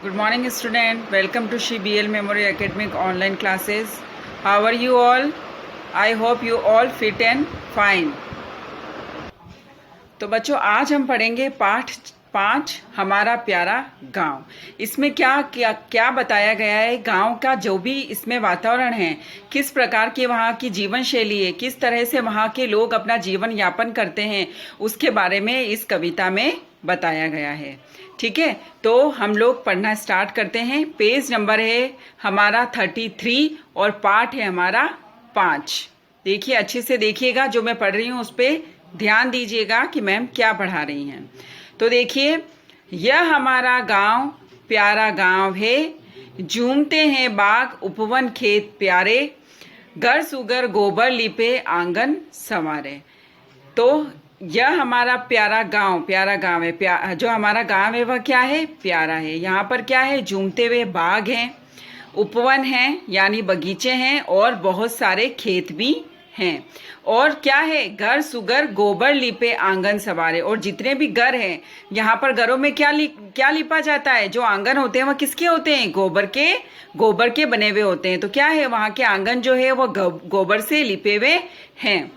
Good morning, student. Welcome to SheBL Memorial Academic online classes. How are you all? I hope you all fit and fine. तो बच्चों, आज हम पढ़ेंगे पाठ 5 हमारा प्यारा गांव। इसमें क्या क्या क्या बताया गया है, गांव का जो भी इसमें वातावरण है, किस प्रकार की वहाँ की जीवन शैली है, किस तरह से वहाँ के लोग अपना जीवन यापन करते हैं, उसके बारे में इस कविता में बताया गया है। ठीक है, तो हम लोग पढ़ना स्टार्ट करते हैं। पेज नंबर है हमारा 33 और पाठ है हमारा 5। देखिए, अच्छे से देखिएगा, जो मैं पढ़ रही हूँ उस पर ध्यान दीजिएगा कि मैम क्या पढ़ा रही हैं। तो देखिए, यह हमारा गांव प्यारा गांव है, झूमते हैं बाग उपवन खेत प्यारे, घर सुगर गोबर लिपे आंगन संवारे। तो यह हमारा प्यारा गांव है। जो हमारा गांव है वह क्या है? प्यारा है। यहाँ पर क्या है? झूमते हुए बाग हैं, उपवन हैं यानी बगीचे हैं, और बहुत सारे खेत भी हैं। और क्या है? घर सुगर गोबर लिपे आंगन संवारे। और जितने भी घर हैं, यहाँ पर घरों में क्या लिपा जाता है? जो आंगन होते हैं वह किसके होते हैं? गोबर के बने हुए होते हैं। तो क्या है? वहाँ के आंगन जो है वह गोबर से लिपे हुए हैं।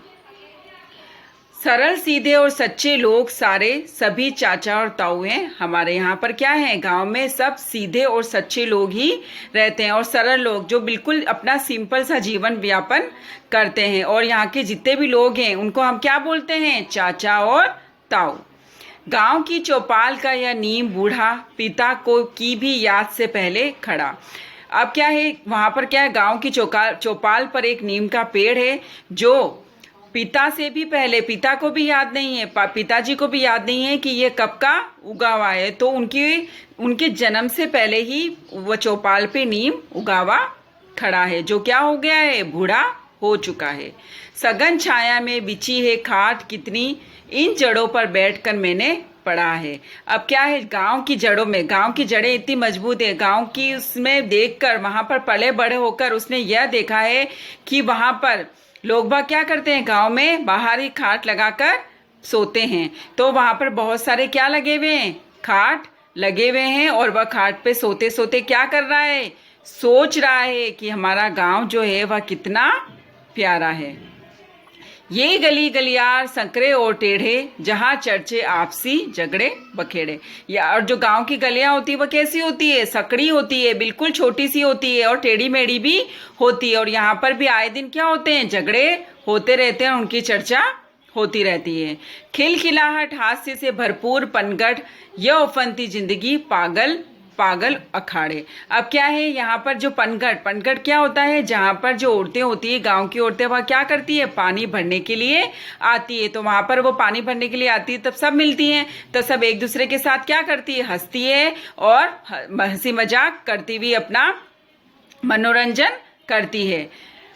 सरल सीधे और सच्चे लोग सारे, सभी चाचा और ताऊ हैं हमारे। यहाँ पर क्या है? गांव में सब सीधे और सच्चे लोग ही रहते हैं, और सरल लोग जो बिल्कुल अपना सिंपल सा जीवन व्यापन करते हैं। और यहाँ के जितने भी लोग हैं उनको हम क्या बोलते हैं? चाचा और ताऊ। गांव की चौपाल का यह नीम बूढ़ा, पिता को की भी याद से पहले खड़ा। अब क्या है? वहाँ पर क्या है? गांव की चौपाल पर एक नीम का पेड़ है, जो पिता से भी पहले, पिता को भी याद नहीं है, पिताजी को भी याद नहीं है कि ये कब का उगा हुआ है। तो उनके जन्म से पहले ही वह चौपाल पे नीम उगा हुआ खड़ा है, जो क्या हो गया है? बूढ़ा हो चुका है। सघन छाया में बिछी है खाट कितनी, इन जड़ों पर बैठकर मैंने पढ़ा है। अब क्या है? गांव की जड़ों में, गांव की जड़ें इतनी मजबूत है, गांव की उसमें देखकर, वहां पर पले बड़े होकर उसने यह देखा है कि वहां पर लोग बाग क्या करते हैं? गांव में बाहर ही खाट लगाकर सोते हैं। तो वहां पर बहुत सारे क्या लगे हुए हैं? खाट लगे हुए हैं। और वह खाट पे सोते सोते क्या कर रहा है? सोच रहा है कि हमारा गांव जो है वह कितना प्यारा है। ये गली गलियार संकरे और टेढ़े, जहाँ चर्चे आपसी झगड़े बखेड़े। या और जो गांव की गलियां होती है वह कैसी होती है? सकड़ी होती है, बिल्कुल छोटी सी होती है, और टेढ़ी मेढ़ी भी होती है। और यहाँ पर भी आए दिन क्या होते हैं? झगड़े होते रहते हैं, उनकी चर्चा होती रहती है। खिलखिलाहट हास्य से भरपूर पनघट, यह उफनती जिंदगी पागल अखाड़े। अब क्या है? यहाँ पर जो पनघट क्या होता है? जहाँ पर जो औरतें होती है, गांव की औरतें, वह क्या करती है? पानी भरने के लिए आती है। तो वहां पर वो पानी भरने के लिए आती है, तब सब मिलती हैं, तो सब एक दूसरे के साथ क्या करती है? हंसती है, और हंसी मजाक करती हुई अपना मनोरंजन करती है।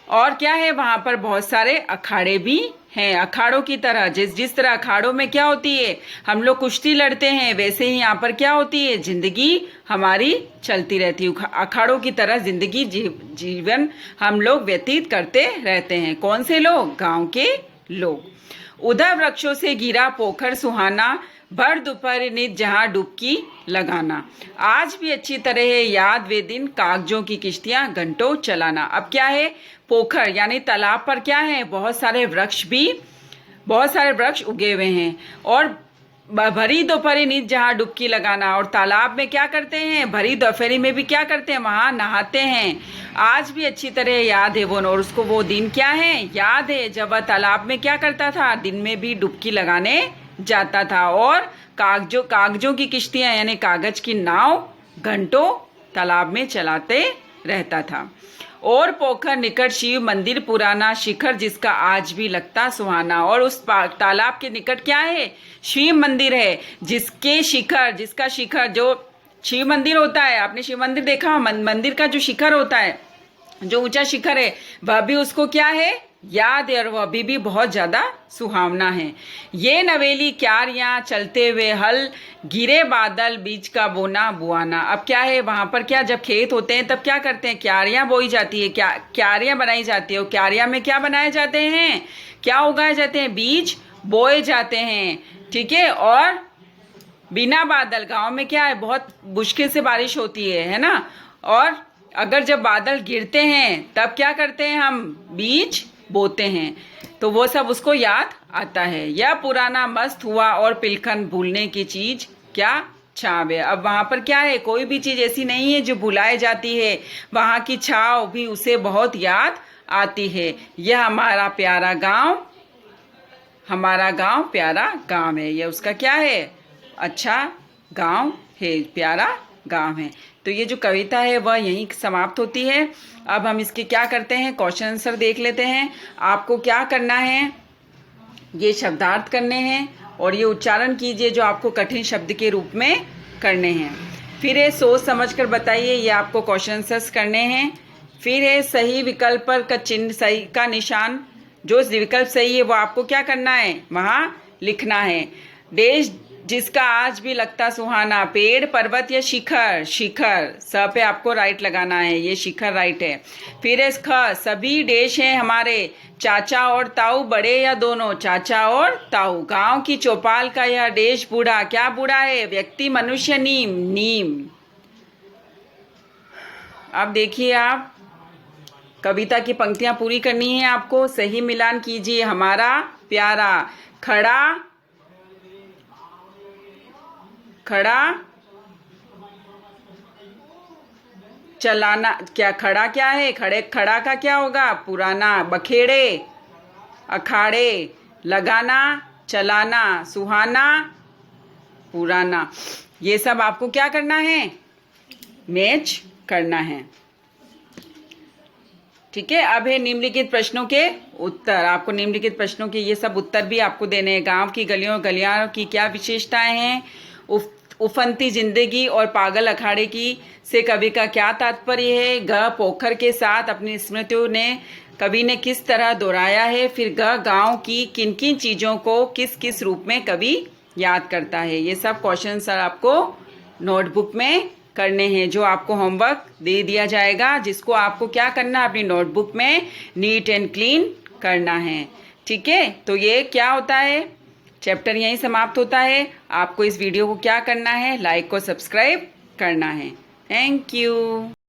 और क्या है? वहां पर बहुत सारे अखाड़े भी हैं, अखाड़ों की तरह। जिस तरह अखाड़ों में क्या होती है? हम लोग कुश्ती लड़ते हैं, वैसे ही यहाँ पर क्या होती है? जिंदगी हमारी चलती रहती है। अखाड़ों की तरह जिंदगी जीवन हम लोग व्यतीत करते रहते हैं। कौन से लोग? गांव के लोग। उधर वृक्षों से घिरा पोखर सुहाना, भर दोपहर नित जहाँ डुबकी लगाना। आज भी अच्छी तरह है याद वे दिन, कागजों की किश्तियां घंटों चलाना। अब क्या है? पोखर यानी तालाब पर क्या है? बहुत सारे वृक्ष उगे हुए हैं। और भरी दोपहरी नींद जहाँ डुबकी लगाना। और तालाब में क्या करते हैं? भरी दोपहरी में भी क्या करते हैं? वहां नहाते हैं। आज भी अच्छी तरह याद है वो, और उसको वो दिन क्या है? याद है जब वह तालाब में क्या करता था? दिन में भी डुबकी लगाने जाता था, और कागजों की किश्तियां यानी कागज की नाव घंटों तालाब में चलाते रहता था। और पोखर निकट शिव मंदिर पुराना, शिखर जिसका आज भी लगता सुहाना। और उस तालाब के निकट क्या है? शिव मंदिर है, जिसका शिखर जो शिव मंदिर होता है, आपने शिव मंदिर देखा? मंदिर का जो शिखर होता है, जो ऊंचा शिखर है, वह भी उसको क्या है? याद है, और वह अभी भी बहुत ज्यादा सुहावना है। ये नवेली क्यारियां चलते हुए हल, गिरे बादल बीज का बोना बुआना। अब क्या है? वहां पर क्या, जब खेत होते हैं तब क्या करते हैं? क्यारियां बोई जाती है, क्यारियां बनाई जाती है। और क्यारियां में क्या बनाए जाते हैं? क्या उगाए जाते हैं? बीज बोए जाते हैं। ठीक है। और बिना बादल, गांव में क्या है, बहुत मुश्किल से बारिश होती है ना। और अगर जब बादल गिरते हैं तब क्या करते हैं हम, बीज बोते हैं। तो वो सब उसको याद आता है। यह पुराना मस्त हुआ और पिलखन भूलने की चीज क्या छाव है। अब वहां पर क्या है, कोई भी चीज ऐसी नहीं है जो भुलाई जाती है, वहां की छाव भी उसे बहुत याद आती है। यह हमारा प्यारा गांव, हमारा गांव प्यारा गांव है। यह उसका क्या है, अच्छा गांव है, प्यारा गांव है। तो ये जो कविता है वह यहीं समाप्त होती है। अब हम इसके क्या करते हैं, क्वेश्चन आंसर देख लेते हैं। आपको क्या करना है, ये शब्दार्थ करने हैं और ये उच्चारण कीजिए जो आपको कठिन शब्द के रूप में करने हैं। फिर ये सोच समझ कर बताइए, ये आपको क्वेश्चन आंसर्स करने हैं। फिर है सही विकल्प पर का चिन्ह, सही का निशान, जो विकल्प सही है वो आपको क्या करना है, वहां लिखना है। देश जिसका आज भी लगता सुहाना, पेड़ पर्वत या शिखर, शिखर स पे आपको राइट लगाना है, ये शिखर राइट है। फिर है ख, सभी देश हैं हमारे, चाचा और ताऊ बड़े या दोनों, चाचा और ताऊ। गांव की चौपाल का यह देश बूढ़ा, क्या बूढ़ा है, व्यक्ति मनुष्य नीम, नीम। अब देखिए आप कविता की पंक्तियां पूरी करनी है आपको, सही मिलान कीजिए। हमारा प्यारा, खड़ा, खड़ा चलाना, क्या खड़ा क्या है, खड़े खड़ा का क्या होगा, पुराना, बखेड़े, अखाड़े, लगाना, चलाना, सुहाना, पुराना। ये सब आपको क्या करना है, मैच करना है। ठीक है। अब है निम्नलिखित प्रश्नों के उत्तर। आपको निम्नलिखित प्रश्नों के ये सब उत्तर भी आपको देने हैं। गांव की गलियों गलियां की क्या विशेषताएं हैं, उफनती जिंदगी और पागल अखाड़े की से कवि का क्या तात्पर्य है, ग पोखर के साथ अपनी स्मृतियों ने कवि ने किस तरह दोहराया है, फिर ग गांव की किन किन चीजों को किस किस रूप में कवि याद करता है। ये सब क्वेश्चन सर आपको नोटबुक में करने हैं, जो आपको होमवर्क दे दिया जाएगा, जिसको आपको क्या करना है, अपनी नोटबुक में नीट एंड क्लीन करना है। ठीक है। तो ये क्या होता है, चैप्टर यहीं समाप्त होता है। आपको इस वीडियो को क्या करना है, लाइक और सब्सक्राइब करना है। Thank you.